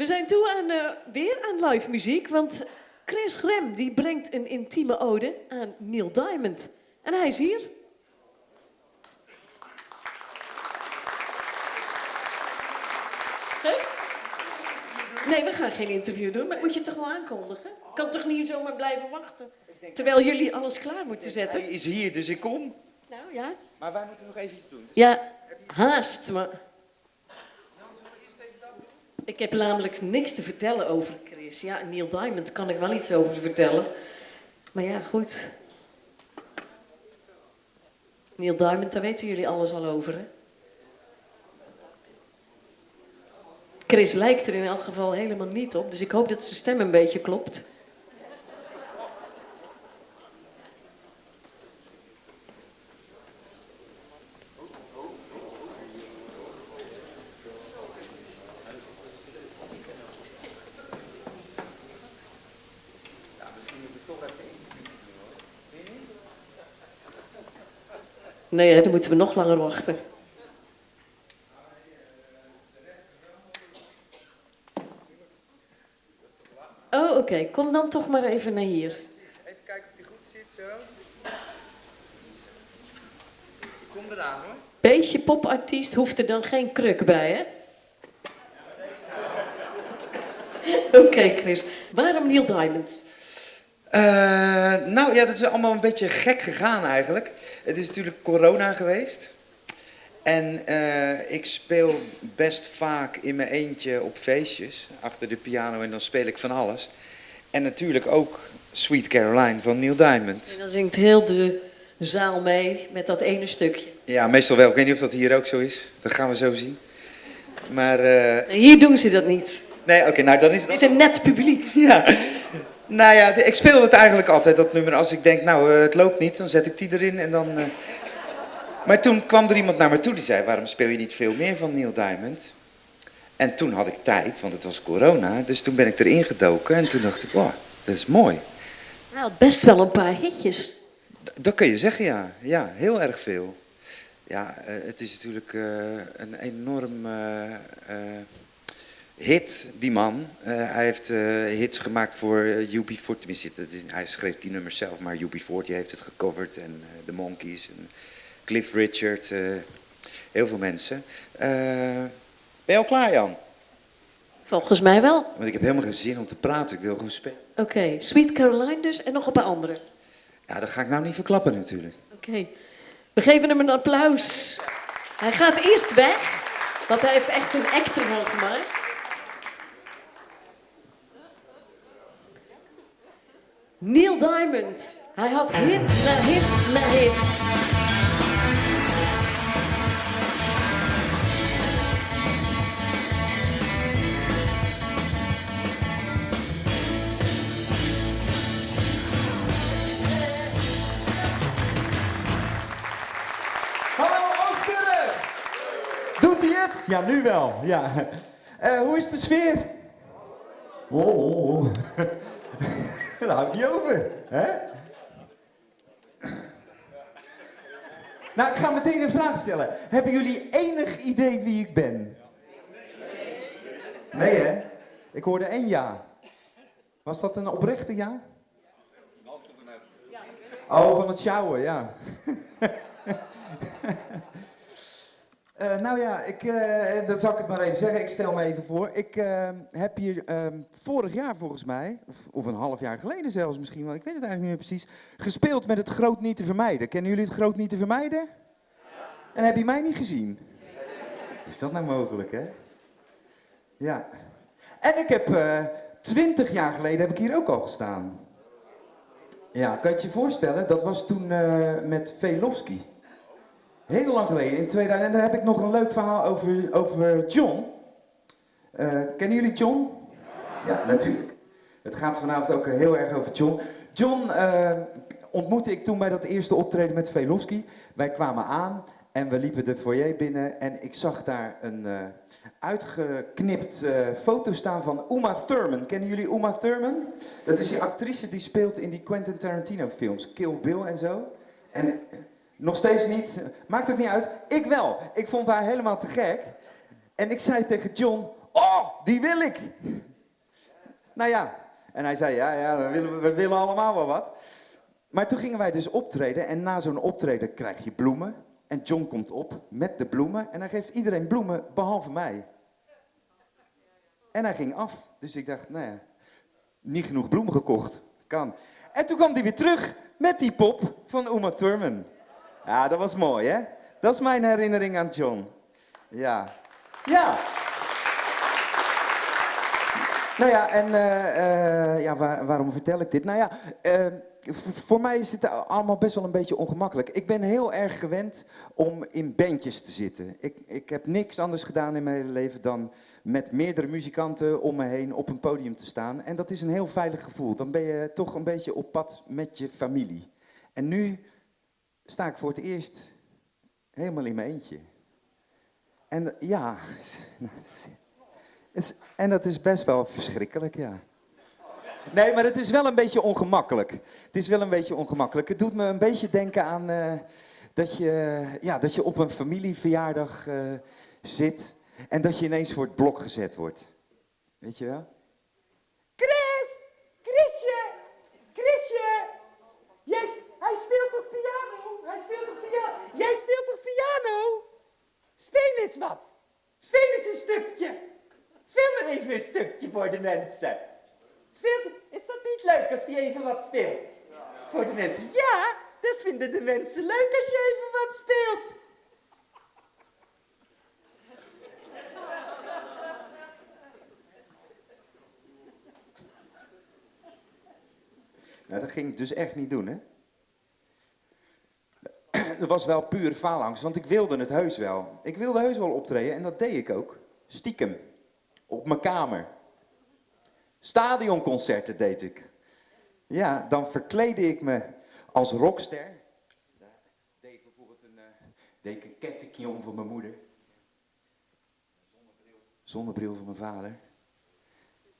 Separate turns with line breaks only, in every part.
We zijn toe aan, weer aan live muziek, want Chris Grem die brengt een intieme ode aan Neil Diamond. En hij is hier. Hey? Nee, we gaan geen interview doen, maar moet je toch wel aankondigen? Ik kan toch niet zomaar blijven wachten, terwijl jullie alles klaar moeten zetten?
Hij is hier, dus ik kom.
Nou ja.
Maar wij moeten nog even iets doen.
Ja, haast, maar... Ik heb namelijk niks te vertellen over Chris. Ja, Neil Diamond kan ik wel iets over vertellen. Maar ja, goed. Neil Diamond, daar weten jullie alles al over, hè? Chris lijkt er in elk geval helemaal niet op, dus ik hoop dat zijn stem een beetje klopt. Nee, dan moeten we nog langer wachten. Oh, oké. Kom dan toch maar even naar hier.
Even kijken of hij goed zit, zo. Ik kom eraan, hoor.
Beestje popartiest hoeft er dan geen kruk bij, hè? Oké, Chris. Waarom Neil Diamond?
Nou ja, dat is allemaal een beetje gek gegaan eigenlijk. Het is natuurlijk corona geweest. En ik speel best vaak in mijn eentje op feestjes, achter de piano, en dan speel ik van alles. En natuurlijk ook Sweet Caroline van Neil Diamond.
En dan zingt heel de zaal mee met dat ene stukje.
Ja, meestal wel. Ik weet niet of dat hier ook zo is. Dat gaan we zo zien. Maar...
Hier doen ze dat niet.
Nee, oké, nou dan is het...
Het is een net publiek.
Ja. Nou ja, ik speel het eigenlijk altijd, dat nummer. Als ik denk, nou, het loopt niet, dan zet ik die erin en dan... Maar toen kwam er iemand naar me toe die zei, waarom speel je niet veel meer van Neil Diamond? En toen had ik tijd, want het was corona, dus toen ben ik erin gedoken en toen dacht ik, wow, dat is mooi.
Hij had best wel een paar hitjes.
Dat kun je zeggen, ja. Ja, heel erg veel. Ja, het is natuurlijk een enorm hit, die man. Hij heeft hits gemaakt voor UB40, tenminste, hij schreef die nummers zelf, maar UB40 heeft het gecoverd en de Monkees en Cliff Richard, heel veel mensen. Ben je al klaar, Jan?
Volgens mij wel.
Want ik heb helemaal geen zin om te praten, ik wil gewoon spelen.
Oké, Sweet Caroline dus en nog een paar andere.
Ja, dat ga ik nou niet verklappen natuurlijk.
Oké, we geven hem een applaus. Hij gaat eerst weg, want hij heeft echt een act ervan gemaakt. Neil Diamond. Hij had hit na hit na hit.
Hallo Oosterlijk! Doet hij het? Ja, nu wel. Ja. Hoe is de sfeer? Oh. Daar hou ik niet over. Hè? Nou, ik ga meteen een vraag stellen. Hebben jullie enig idee wie ik ben? Nee, hè? Ik hoorde 1 ja. Was dat een oprechte ja? Oh, van het sjouwen, ja. Nou ja, dat zal ik het maar even zeggen. Ik stel me even voor. Ik heb hier vorig jaar volgens mij, of een half jaar geleden zelfs misschien wel, ik weet het eigenlijk niet meer precies, gespeeld met het Groot Niet Te Vermijden. Kennen jullie het Groot Niet Te Vermijden? Ja. En heb je mij niet gezien? Is dat nou mogelijk, hè? Ja. En ik heb 20 jaar geleden heb ik hier ook al gestaan. Ja, kan je het je voorstellen? Dat was toen met Velofsky. Heel lang geleden, in 2000. En daar heb ik nog een leuk verhaal over John. Kennen jullie John? Ja, natuurlijk. Het gaat vanavond ook heel erg over John. John ontmoette ik toen bij dat eerste optreden met Velofsky. Wij kwamen aan en we liepen de foyer binnen en ik zag daar een uitgeknipt foto staan van Uma Thurman. Kennen jullie Uma Thurman? Dat is die actrice die speelt in die Quentin Tarantino films, Kill Bill en zo. En nog steeds niet, maakt ook niet uit. Ik wel. Ik vond haar helemaal te gek. En ik zei tegen John, Oh, die wil ik. Nou ja, en hij zei, ja, we willen allemaal wel wat. Maar toen gingen wij dus optreden en na zo'n optreden krijg je bloemen. En John komt op met de bloemen en hij geeft iedereen bloemen, behalve mij. En hij ging af. Dus ik dacht, nou ja, niet genoeg bloemen gekocht. Kan. En toen kwam hij weer terug met die pop van Uma Thurman. Ja, dat was mooi, hè? Dat is mijn herinnering aan John. Ja. Ja. Nou ja, en waarom vertel ik dit? Nou ja, voor mij is het allemaal best wel een beetje ongemakkelijk. Ik ben heel erg gewend om in bandjes te zitten. Ik heb niks anders gedaan in mijn hele leven dan met meerdere muzikanten om me heen op een podium te staan. En dat is een heel veilig gevoel. Dan ben je toch een beetje op pad met je familie. En nu sta ik voor het eerst helemaal in mijn eentje. En ja, en dat is best wel verschrikkelijk, ja. Nee, maar het is wel een beetje ongemakkelijk. Het is wel een beetje ongemakkelijk. Het doet me een beetje denken aan dat je op een familieverjaardag zit en dat je ineens voor het blok gezet wordt. Weet je wel?
Chrisje, hij speelt toch piano? Jij speelt toch piano? Speel eens wat. Speel eens een stukje. Speel maar even een stukje voor de mensen. Is dat niet leuk als die even wat speelt? Voor de mensen. Ja, dat vinden de mensen leuk als je even wat speelt.
Nou, dat ging ik dus echt niet doen, hè? Dat was wel puur faalangst, want ik wilde het heus wel. Ik wilde heus wel optreden en dat deed ik ook. Stiekem. Op mijn kamer. Stadionconcerten deed ik. Ja, dan verkleedde ik me als rockster. Daar deed ik bijvoorbeeld een kettingje om voor mijn moeder. Zonnebril van mijn vader.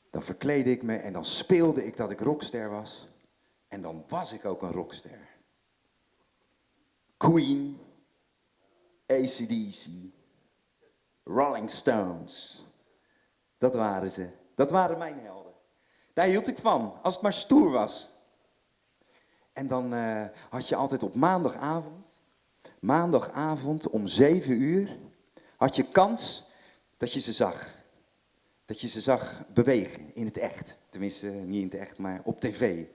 Dan verkleedde ik me en dan speelde ik dat ik rockster was. En dan was ik ook een rockster. Queen, AC/DC, Rolling Stones. Dat waren ze. Dat waren mijn helden. Daar hield ik van, als het maar stoer was. En dan had je altijd op maandagavond om 7 uur, had je kans dat je ze zag. Dat je ze zag bewegen in het echt. Tenminste, niet in het echt, maar op tv.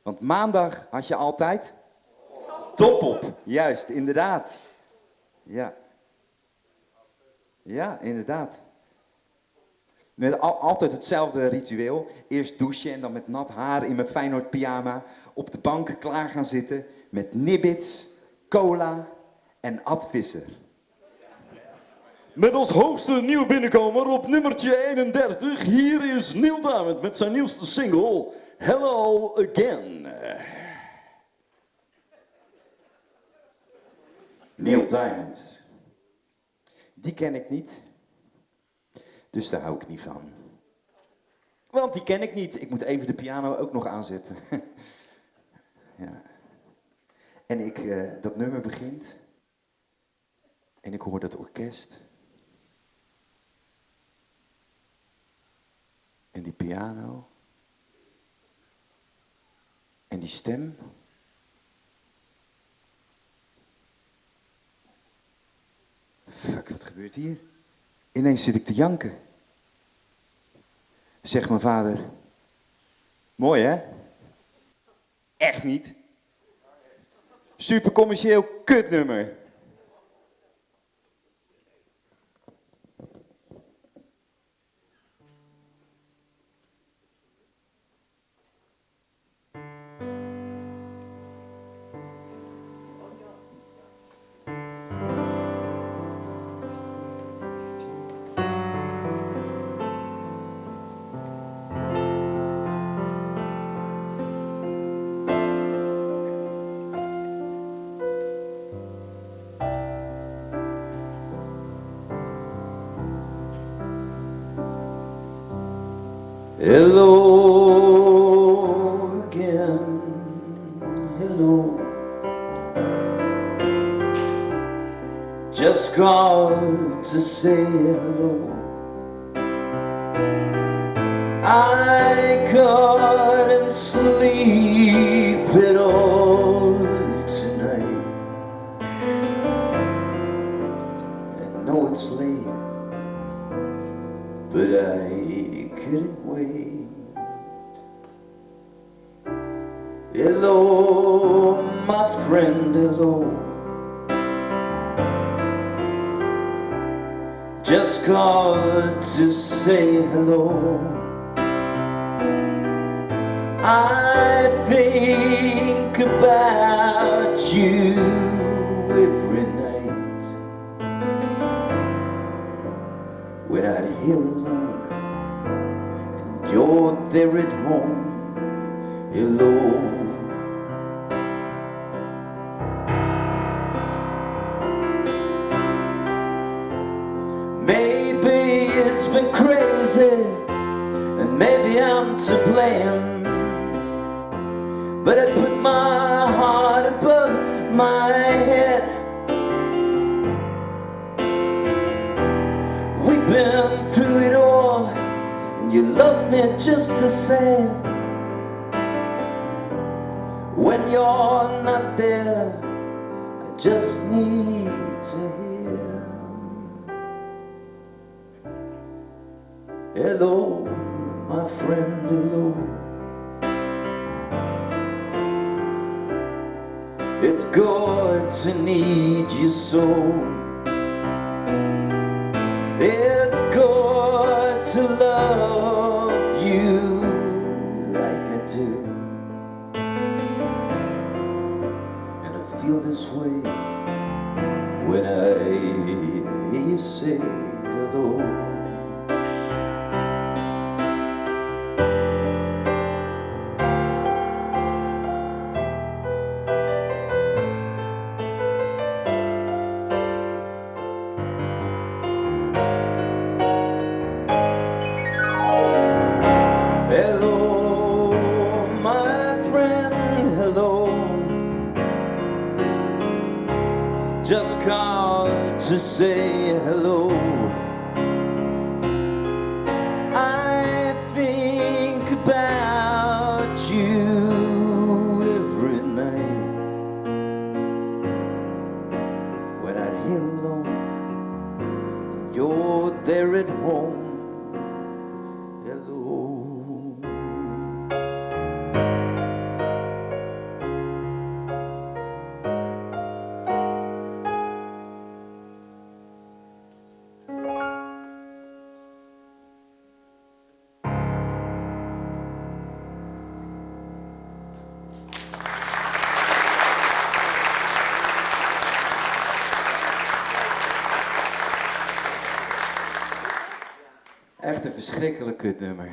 Want maandag had je altijd Top op. Juist, inderdaad. Ja. Ja, inderdaad. Met altijd hetzelfde ritueel. Eerst douchen en dan met nat haar in mijn Feyenoord pyjama op de bank klaar gaan zitten met nibbits, cola en Ad-Visser.
Met als hoogste nieuwe binnenkomer op nummertje 31, hier is Neil Diamond met zijn nieuwste single, Hello Again.
Neil Diamond. Die ken ik niet. Dus daar hou ik niet van. Want die ken ik niet. Ik moet even de piano ook nog aanzetten. Ja. En dat nummer begint. En ik hoor dat orkest. En die piano. En die stem. Fuck, wat gebeurt hier? Ineens zit ik te janken. Zegt mijn vader. Mooi, hè? Echt niet. Super commercieel kutnummer.
Hello again, hello. Just called to say hello.
I couldn't sleep at all tonight. I know it's late, but I couldn't wait. Hello, my friend, hello. Just called to say hello. I think about you every night when I'm here alone and you're there at home. Hello. Maybe it's been crazy and maybe I'm to blame, but I put my heart above my head. We've been through it all, and you love me just the same. When you're not there, I just need to hear hello, my friend, hello. It's good to need you so. It's good to love you like I do. And I feel this way when I hear you say hello. Just called to say hello. I think about you every night when I'm here alone and you're there at home. Hello.
Echt een verschrikkelijk kutnummer.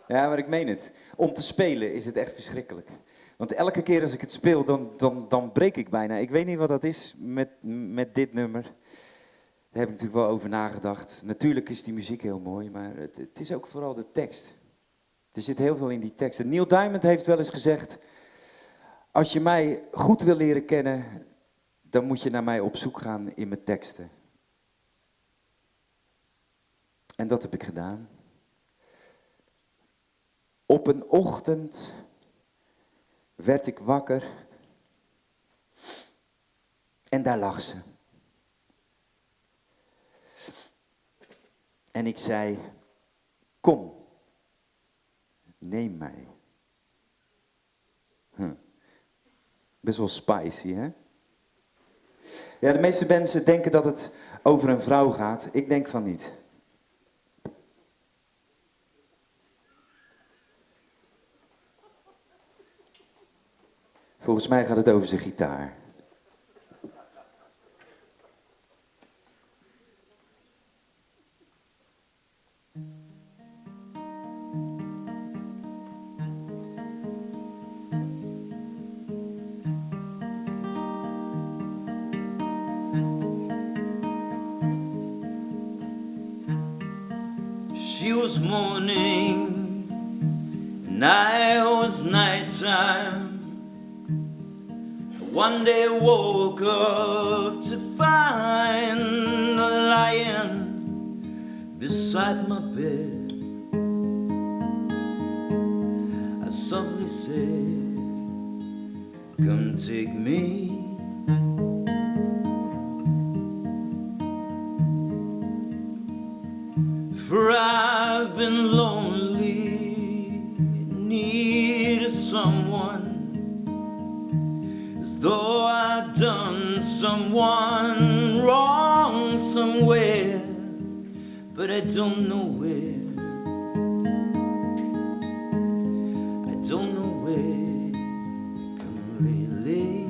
Ja, maar ik meen het. Om te spelen is het echt verschrikkelijk. Want elke keer als ik het speel, dan breek ik bijna. Ik weet niet wat dat is met dit nummer. Daar heb ik natuurlijk wel over nagedacht. Natuurlijk is die muziek heel mooi, maar het is ook vooral de tekst. Er zit heel veel in die tekst. En Neil Diamond heeft wel eens gezegd: als je mij goed wil leren kennen, dan moet je naar mij op zoek gaan in mijn teksten. En dat heb ik gedaan. Op een ochtend werd ik wakker en daar lag ze. En ik zei: kom, neem mij. Best wel spicy, hè? Ja, de meeste mensen denken dat het over een vrouw gaat. Ik denk van niet. Volgens mij gaat het over zijn gitaar.
She was morning, and I was nighttime. One day woke up to find her lying beside my bed. I softly said, come take me. For I've been lonely, needed someone, as though I'd done someone wrong somewhere, but I don't know where. I don't know where. Come lately.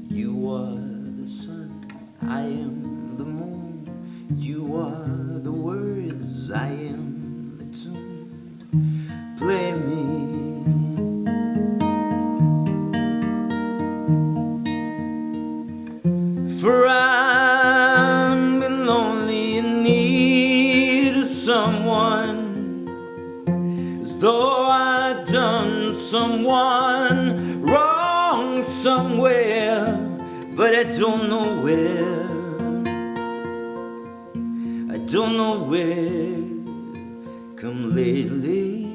You are the sun, I am the moon. You are the words, I am the tune. Play me. For I'm been lonely in need of someone, as though I'd done someone wrong somewhere, but I don't know where. I don't know where. Come lately.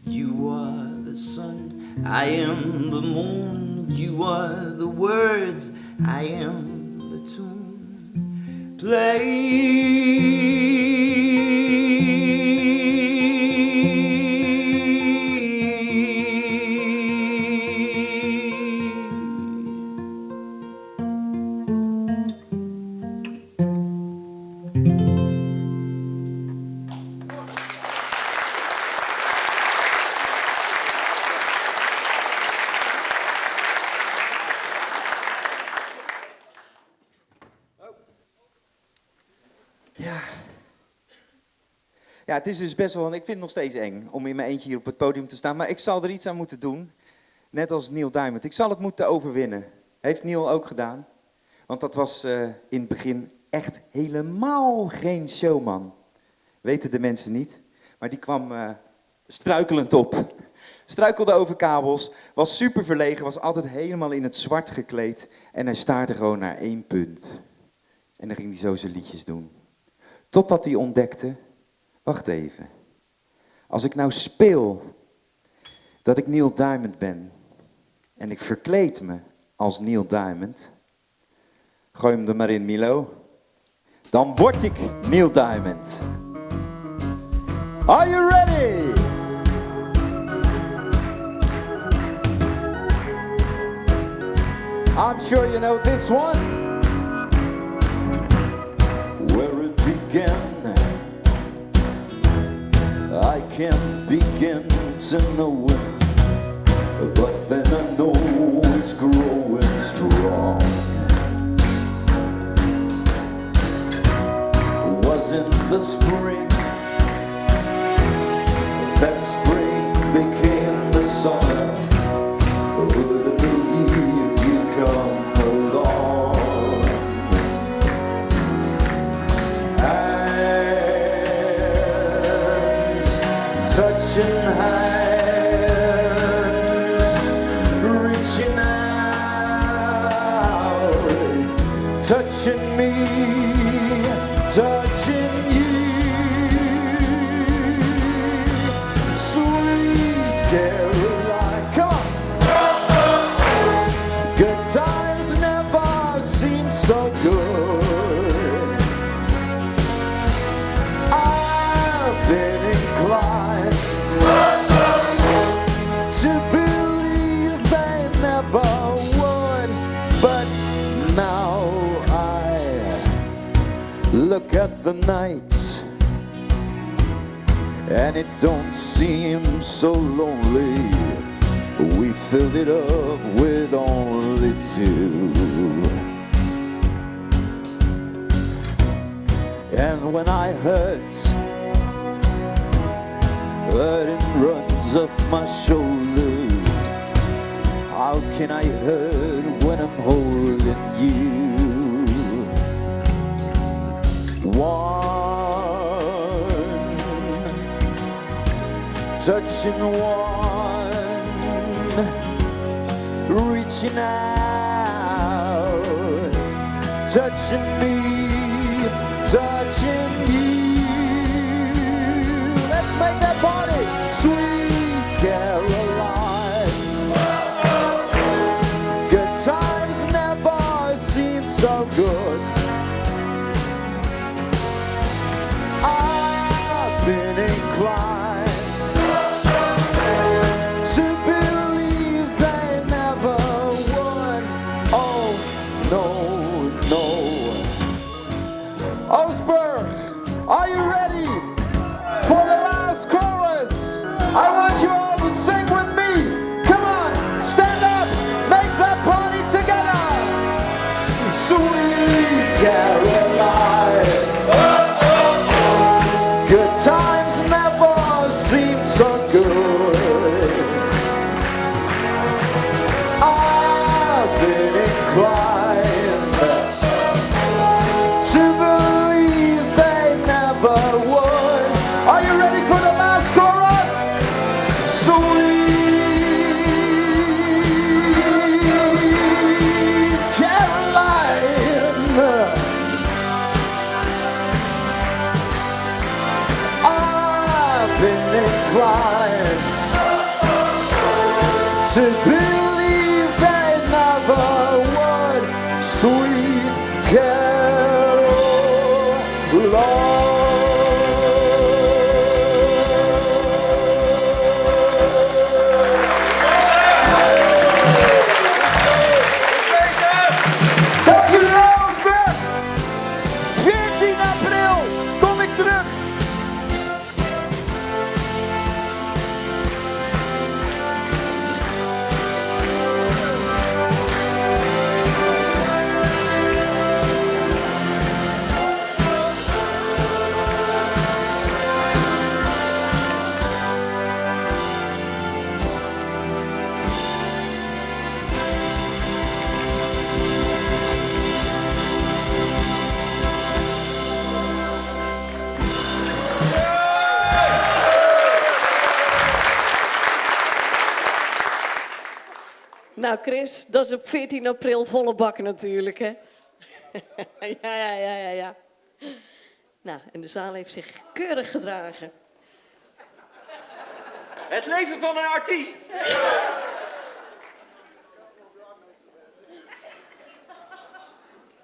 You are the sun, I am the moon. You are the words, I am the tune. Play.
Ja. Ja, het is dus best wel, ik vind het nog steeds eng om in mijn eentje hier op het podium te staan. Maar ik zal er iets aan moeten doen. Net als Neil Diamond. Ik zal het moeten overwinnen. Heeft Neil ook gedaan. Want dat was in het begin echt helemaal geen showman. Weten de mensen niet. Maar die kwam struikelend op. Struikelde over kabels. Was super verlegen. Was altijd helemaal in het zwart gekleed. En hij staarde gewoon naar één punt. En dan ging hij zo zijn liedjes doen. Totdat hij ontdekte, wacht even. Als ik nou speel dat ik Neil Diamond ben. En ik verkleed me als Neil Diamond. Gooi hem er maar in, Milo. Dan word ik Neil Diamond. Are you ready? I'm sure you know this one.
Where it began, I can't begin to know it, but then I know it's growing strong. Was in the spring, that spring became the summer. Would I believe you come along? Hands touching hands, reaching out, touching me, touching you. Sweet Caroline, come on. Good times never seem so good. I've been inclined to believe they never would, but now I look at the night and it don't seem so lonely. We filled it up with only two. And when I hurt, burden runs off my shoulders. How can I hurt when I'm holding you? One touching one, reaching out, touching me, touching you. Let's make that party, Sweet Caroline. Good times never seem so good. I've been inclined to believe they never would. Oh, no, no. Osberg, are you ready for the last chorus? I want you all to sing with me. Come on, stand up, make that party together. Sweet Caroline. Good times never seem so good. I've been inclined to believe they never would. Are you ready for the last chorus? Sweet Caroline. I've been inclined to believe they never would. Sweet Dank jullie wel, Osberg. 14 april kom ik terug.
Nou Chris, dat is op 14 april volle bakken natuurlijk, hè? Ja. Nou, en de zaal heeft zich keurig gedragen.
Het leven van een artiest.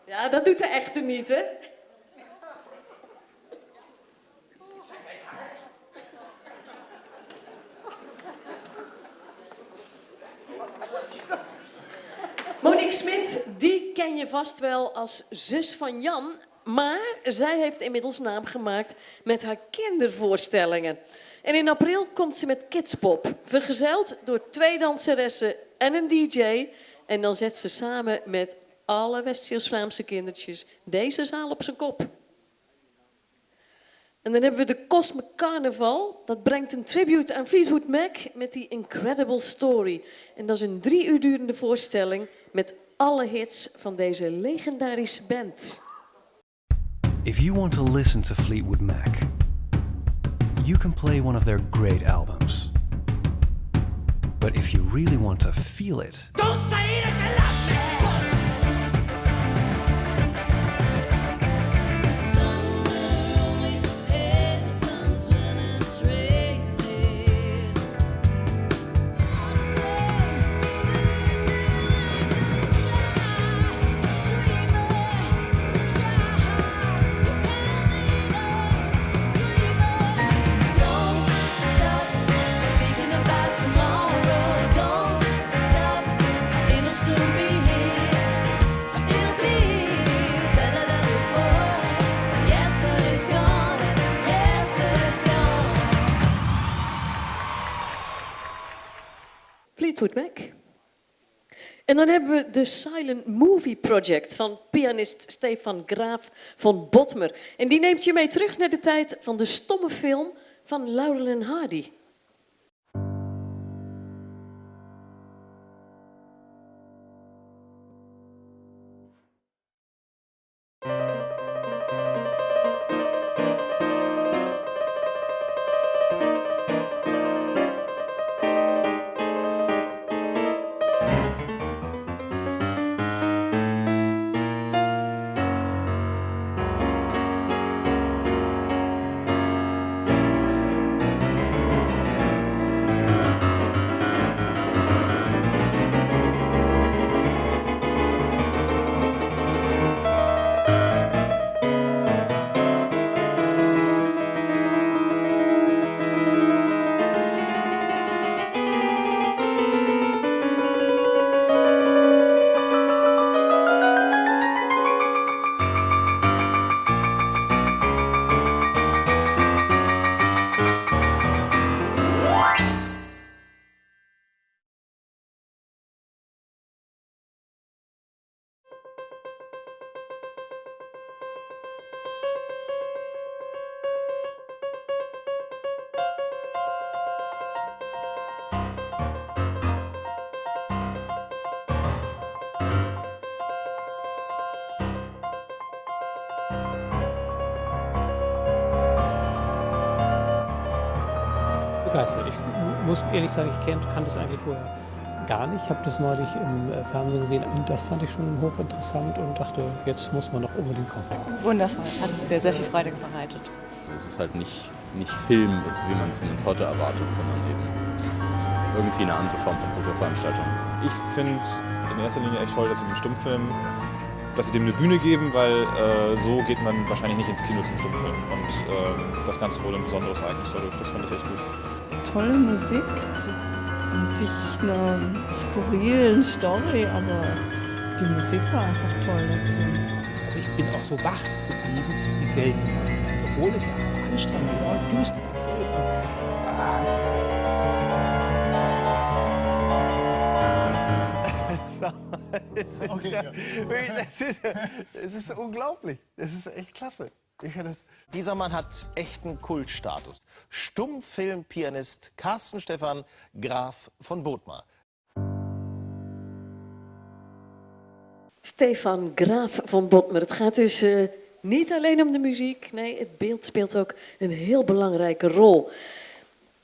Ja, dat doet de echte niet, hè? Monique Smit, die ken je vast wel als zus van Jan, maar zij heeft inmiddels naam gemaakt met haar kindervoorstellingen. En in april komt ze met Kidspop, vergezeld door 2 danseressen en een DJ. En dan zet ze samen met alle West-Vlaamse kindertjes deze zaal op zijn kop. En dan hebben we de Cosmic Carnival. Dat brengt een tribute aan Fleetwood Mac met die Incredible Story. En dat is een 3 uur durende voorstelling met alle hits van deze legendarische band.
If you want to listen to Fleetwood Mac, you can play one of their great albums. But if you really want to feel it,
Don't say that you love me.
Fleetwood Mac. En dan hebben we de Silent Movie Project van pianist Stefan Graaf van Bottmer. En die neemt je mee terug naar de tijd van de stomme film van Laurel en Hardy.
begeistert. Ich muss ehrlich sagen, ich kannte das eigentlich vorher gar nicht. Ich habe das neulich im Fernsehen gesehen und das fand ich schon hochinteressant und dachte, jetzt muss man noch unbedingt kommen.
Wundervoll, hat mir sehr viel Freude bereitet.
Also es ist halt nicht Film, wie man es heute erwartet, sondern eben irgendwie eine andere Form von Kulturveranstaltung.
Ich finde in erster Linie echt toll, dass sie dem Stummfilm, dass sie dem eine Bühne geben, weil so geht man wahrscheinlich nicht ins Kino zum Stummfilm. Und das Ganze wurde ein besonderes Ereignis dadurch, das fand ich echt gut.
Tolle Musik, an sich eine skurrile Story, aber die Musik war einfach toll dazu.
Also ich bin auch so wach geblieben wie selten in der Zeit, obwohl es ja auch anstrengend ist, auch ein düsterer Film.
Es ist unglaublich. Es ist echt klasse. Dieser Mann hat echten Kultstatus. Stummfilmpianist Carsten Stephan Graf von Bothmer.
Stefan Graaf van Bothmer. Het gaat dus niet alleen om de muziek. Nee, het beeld speelt ook een heel belangrijke rol.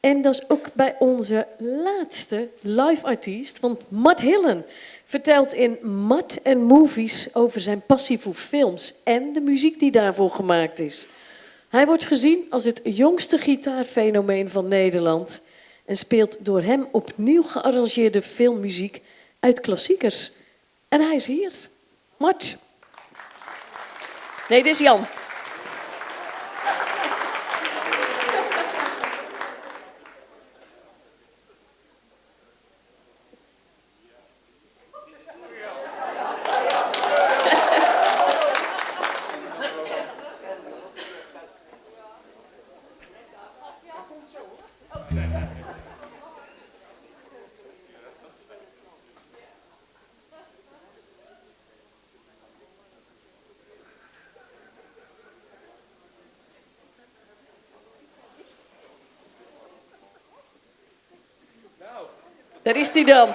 En dat is ook bij onze laatste live artiest. Want Mart Hillen vertelt in Mart and Movies over zijn passie voor films en de muziek die daarvoor gemaakt is. Hij wordt gezien als het jongste gitaarfenomeen van Nederland en speelt door hem opnieuw gearrangeerde filmmuziek uit klassiekers. En hij is hier. Mart. Nee, dit is Jan. Daar is hij dan.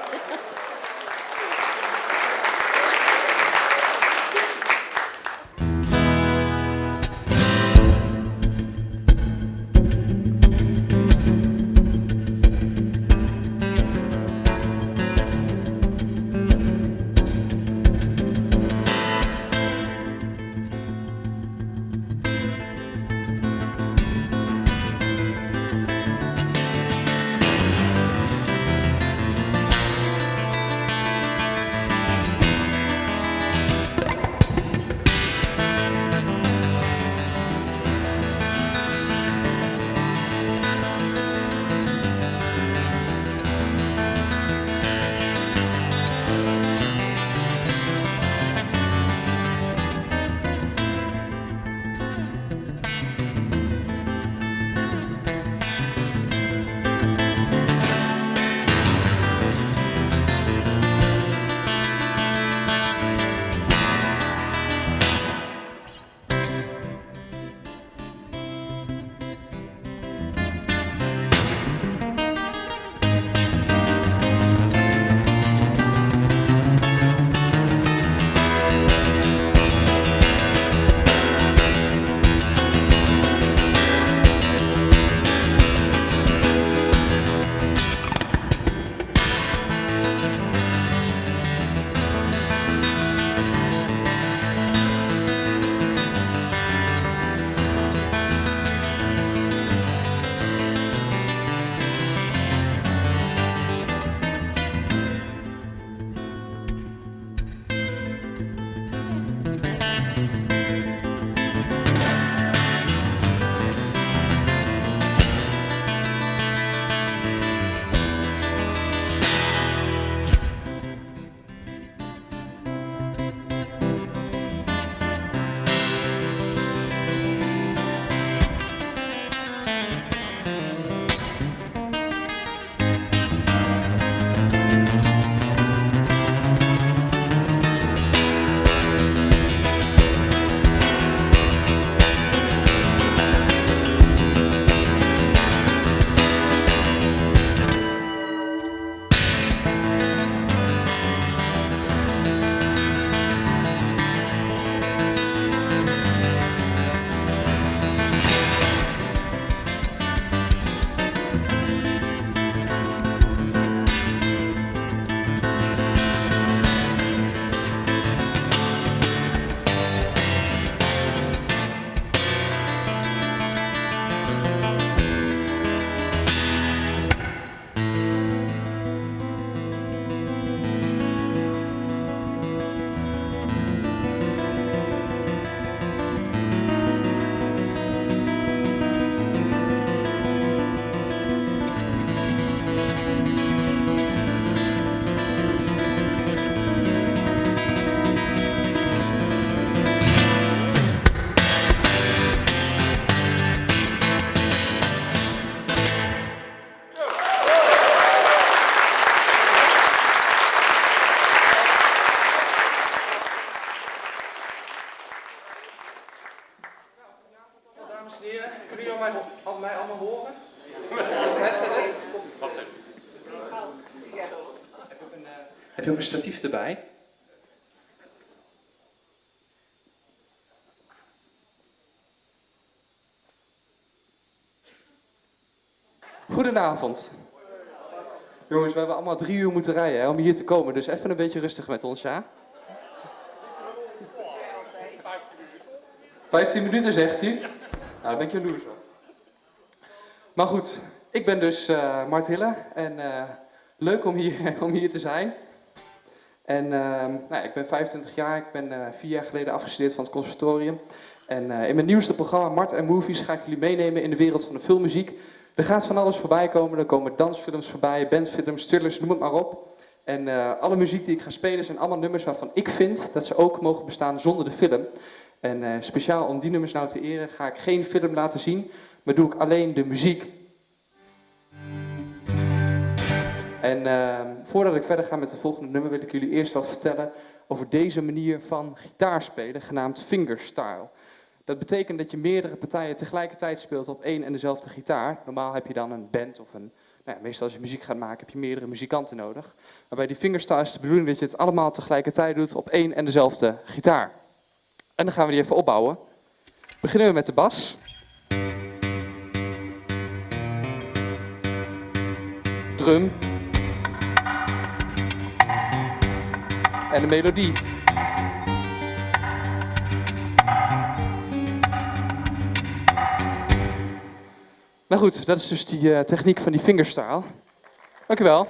Dames en heren, kunnen jullie mij allemaal horen? Wacht even. Heb je ook een statief erbij? Goedenavond. Jongens, we hebben allemaal 3 uur moeten rijden hè, om hier te komen, dus even een beetje rustig met ons, ja? 15 minuten, zegt hij. Nou, dan ben ik jaloers hoor. Maar goed, ik ben dus Mart Hille en leuk om hier te zijn. En ik ben 25 jaar, ik ben 4 jaar geleden afgestudeerd van het conservatorium. En in mijn nieuwste programma Mart en Movies ga ik jullie meenemen in de wereld van de filmmuziek. Er gaat van alles voorbij komen, er komen dansfilms voorbij, bandfilms, thrillers, noem het maar op. En alle muziek die ik ga spelen zijn allemaal nummers waarvan ik vind dat ze ook mogen bestaan zonder de film. En speciaal om die nummers nou te eren ga ik geen film laten zien, maar doe ik alleen de muziek. En voordat ik verder ga met het volgende nummer wil ik jullie eerst wat vertellen over deze manier van gitaarspelen, genaamd fingerstyle. Dat betekent dat je meerdere partijen tegelijkertijd speelt op één en dezelfde gitaar. Normaal heb je dan een band of meestal als je muziek gaat maken heb je meerdere muzikanten nodig. Maar bij die fingerstyle is de bedoeling dat je het allemaal tegelijkertijd doet op één en dezelfde gitaar. En dan gaan we die even opbouwen. Beginnen we met de bas. Drum. En de melodie. Nou goed, dat is dus die techniek van die fingerstyle. Dankjewel.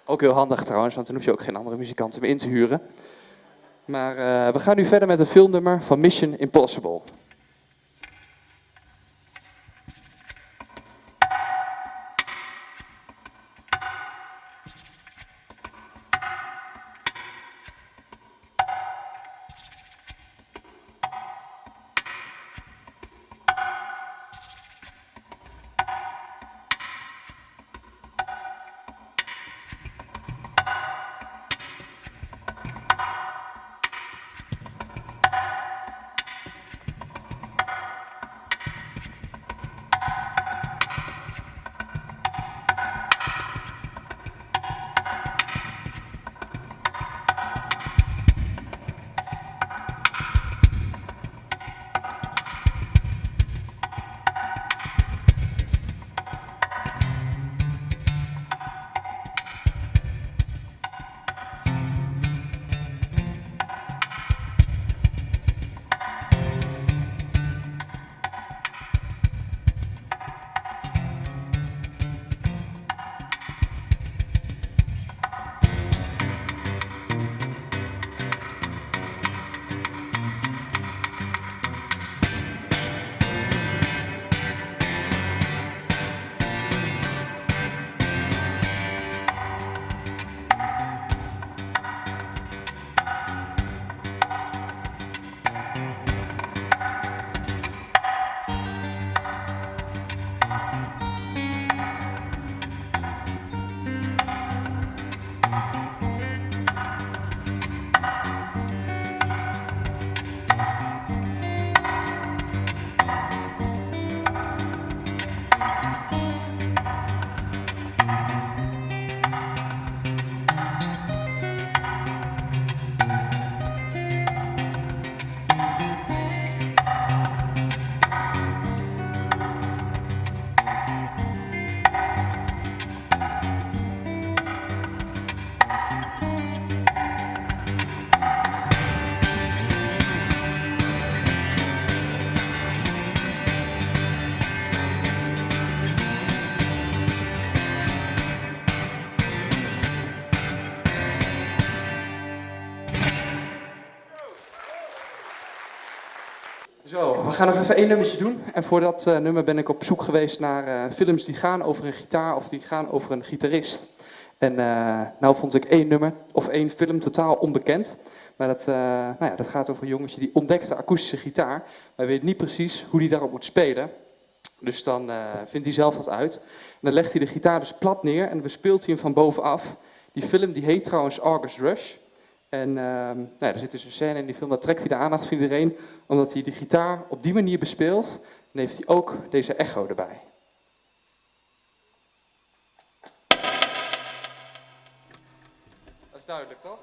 Ook heel handig trouwens, want dan hoef je ook geen andere muzikanten meer in te huren. Maar we gaan nu verder met een filmnummer van Mission Impossible. Zo, we gaan nog even 1 nummertje doen. En voor dat nummer ben ik op zoek geweest naar films die gaan over een gitaar of die gaan over een gitarist. En nou vond ik 1 nummer of 1 film totaal onbekend. Maar dat gaat over een jongetje die ontdekt de akoestische gitaar. Maar weet niet precies hoe hij daarop moet spelen. Dus dan vindt hij zelf wat uit. En dan legt hij de gitaar dus plat neer en dan bespeelt hij hem van bovenaf. Die film die heet trouwens August Rush. En er zit dus een scène in die film, dat trekt hij de aandacht van iedereen, omdat hij de gitaar op die manier bespeelt. En heeft hij ook deze echo erbij. Dat is duidelijk, toch?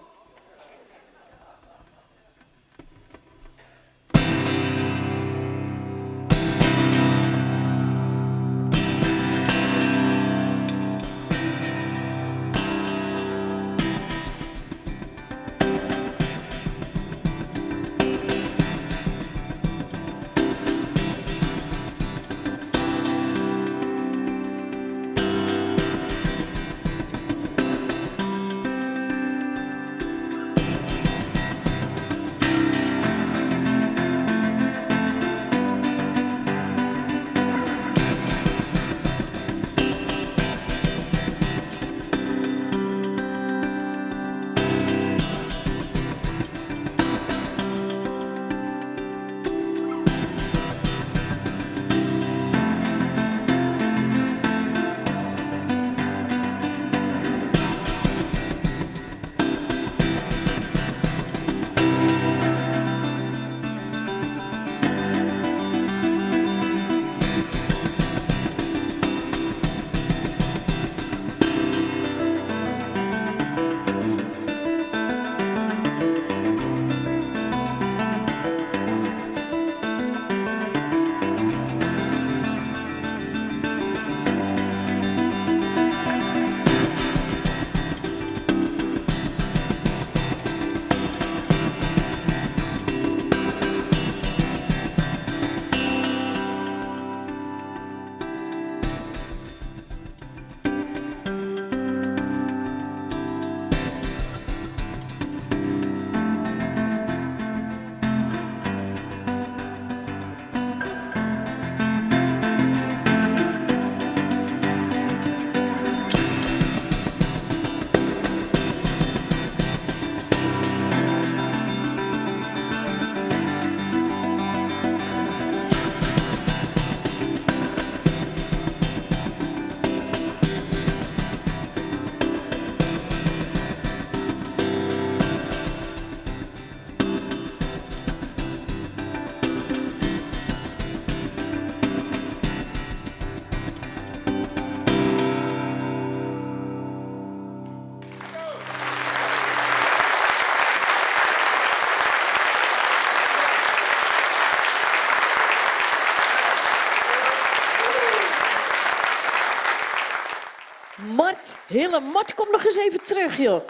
Mart, kom nog eens even terug, joh.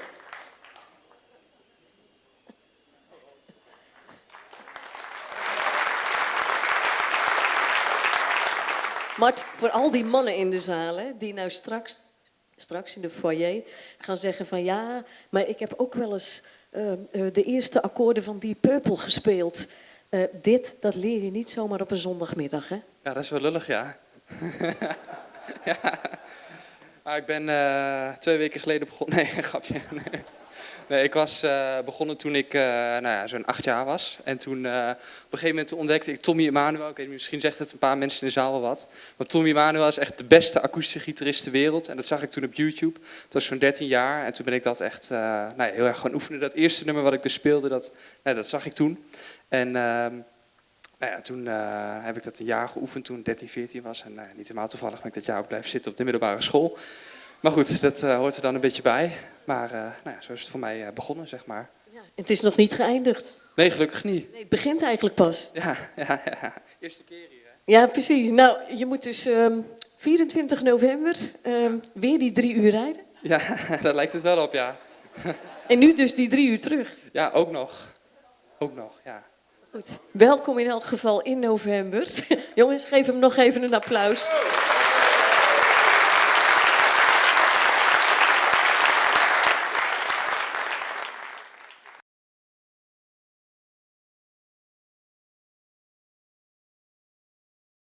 Mart, voor al die mannen in de zaal, hè, die nou straks in de foyer gaan zeggen van ja, maar ik heb ook wel eens de eerste akkoorden van Deep Purple gespeeld. Dat leer je niet zomaar op een zondagmiddag, hè?
Ja, dat is wel lullig, ja. Ja. Maar ik ben 2 weken geleden begonnen. Nee, grapje. Nee, ik was begonnen toen ik zo'n 8 jaar was. En toen op een gegeven moment ontdekte ik Tommy Emmanuel. Ik weet niet, misschien zegt het een paar mensen in de zaal wel wat. Maar Tommy Emmanuel is echt de beste akoestische gitarist ter wereld. En dat zag ik toen op YouTube. Dat was zo'n 13 jaar. En toen ben ik dat echt heel erg gaan oefenen. Dat eerste nummer wat ik dus speelde, dat zag ik toen. En toen heb ik dat een jaar geoefend toen ik 13, 14 was. En niet helemaal toevallig ben ik dat jaar ook blijven zitten op de middelbare school. Maar goed, dat hoort er dan een beetje bij. Maar zo is het voor mij begonnen, zeg maar.
Ja, het is nog niet geëindigd.
Nee, gelukkig niet.
Nee, het begint eigenlijk pas.
Ja. Eerste keer hier, hè?
Ja, precies. Nou, je moet dus 24 november weer die 3 uur rijden.
Ja, daar lijkt het wel op, ja.
En nu dus die 3 uur terug.
Ja, ook nog. Ook nog, ja.
Goed. Welkom in elk geval in november. Jongens, geef hem nog even een applaus.